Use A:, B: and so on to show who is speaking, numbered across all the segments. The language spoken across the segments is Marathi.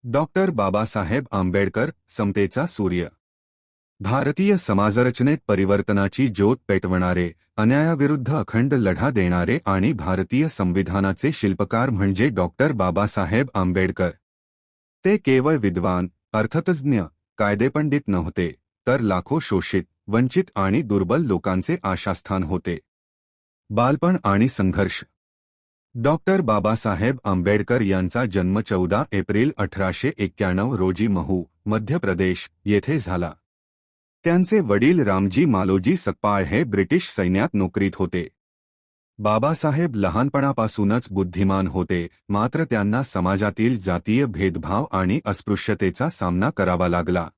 A: डॉक्टर बाबासाहेब आंबेडकर समतेचा सूर्य. भारतीय समाजरचनेत परिवर्तनाची ज्योत पेटवणारे, अन्यायाविरुद्ध अखंड लढा देणारे आणि भारतीय संविधानाचे शिल्पकार म्हणजे डॉक्टर बाबासाहेब आंबेडकर. ते केवळ विद्वान, अर्थतज्ज्ञ, कायदेपंडित नव्हते, तर लाखो शोषित, वंचित आणि दुर्बल लोकांचे आशास्थान होते. बालपण आणि संघर्ष. डॉक्टर बाबासाहेब आंबेडकर यांचा जन्म 14 एप्रिल 1891 रोजी महू, मध्य प्रदेश येथे झाला. त्यांचे वडील रामजी मालोजी सकपाळ हे ब्रिटिश सैन्यात नोकरीत होते. बाबासाहेब लहानपणापासूनच बुद्धिमान होते, मात्र त्यांना समाजातील जातीय भेदभाव आणि अस्पृश्यतेचा सामना करावा लागला.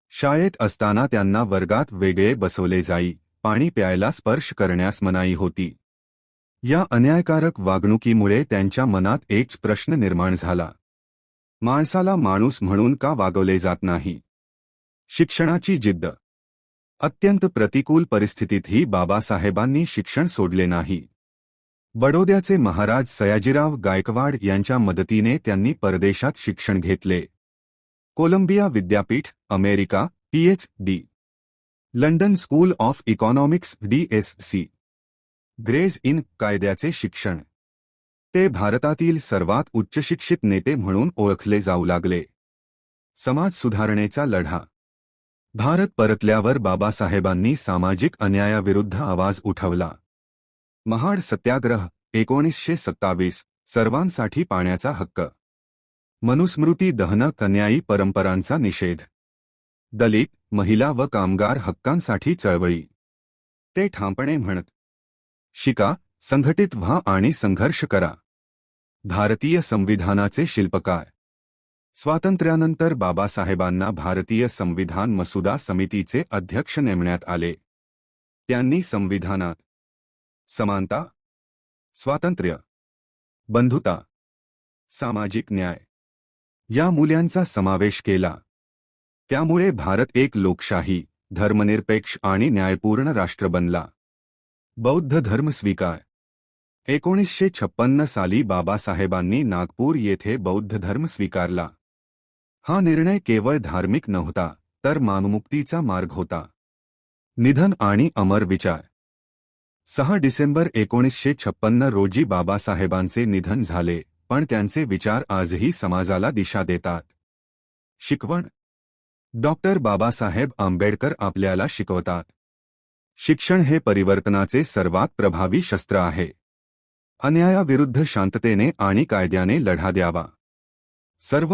A: शाळेत असताना त्यांना वर्गात वेगळे बसवले जाई, पाणी प्यायला स्पर्श करण्यास मनाई होती. या अन्यायकारक वागणुकीमुळे त्यांच्या मनात एक प्रश्न निर्माण झाला. माणसाला माणूस म्हणून का वागवले जात नाही? शिक्षणाची जिद्द. अत्यंत प्रतिकूल परिस्थितीतही बाबासाहेबांनी शिक्षण सोडले नाही. बडोद्याचे महाराज सयाजीराव गायकवाड यांच्या मदतीने त्यांनी परदेशात शिक्षण घेतले. कोलंबिया विद्यापीठ, America, PhD. London School of Economics, DSc. Gray's Inn कायद्याचे शिक्षण. ते भारतातील सर्वात उच्चशिक्षित नेते म्हणून ओळखले जाऊ लागले. समाज सुधारणेचा लढा. भारत परतल्यावर बाबासाहेबांनी सामाजिक अन्यायाविरुद्ध आवाज उठवला. महाड सत्याग्रह 1927, सर्वांसाठी पाण्याचा हक्क. मनुस्मृती दहन, अन्यायी परंपरांचा निषेध. दलित, महिला व कामगार हक्कांसाठी चळवळी. ते ठामपणे म्हणत, शिका, संघटित व्हा आणि संघर्ष करा. भारतीय संविधानाचे शिल्पकार. स्वातंत्र्यानंतर बाबासाहेबांना भारतीय संविधान मसुदा समितीचे अध्यक्ष नेमण्यात आले. त्यांनी संविधानात समानता, स्वातंत्र्य, बंधुता, सामाजिक न्याय या मूल्यांचा समावेश केला. त्यामुळे भारत एक लोकशाही, धर्मनिरपेक्ष आणि न्यायपूर्ण राष्ट्र बनला. बौद्ध धर्म स्वीकार. 1956 साली बाबासाहेबांनी नागपूर येथे बौद्ध धर्म स्वीकारला. हा निर्णय केवळ धार्मिक नव्हता, तर मानमुक्तीचा मार्ग होता. निधन आणि अमर विचार. 6 डिसेंबर 1956 रोजी बाबासाहेबांचे निधन झाले, पण त्यांचे विचार आजही समाजाला दिशा देतात. शिकवण. डॉक्टर बाबासाहेब आंबेडकर आपल्याला शिकवतात, शिक्षण हे परिवर्तनाचे सर्वात प्रभावी शस्त्र आहे. अन्यायाविरुद्ध शांततेने आणि कायद्याने लढा द्यावा. सर्व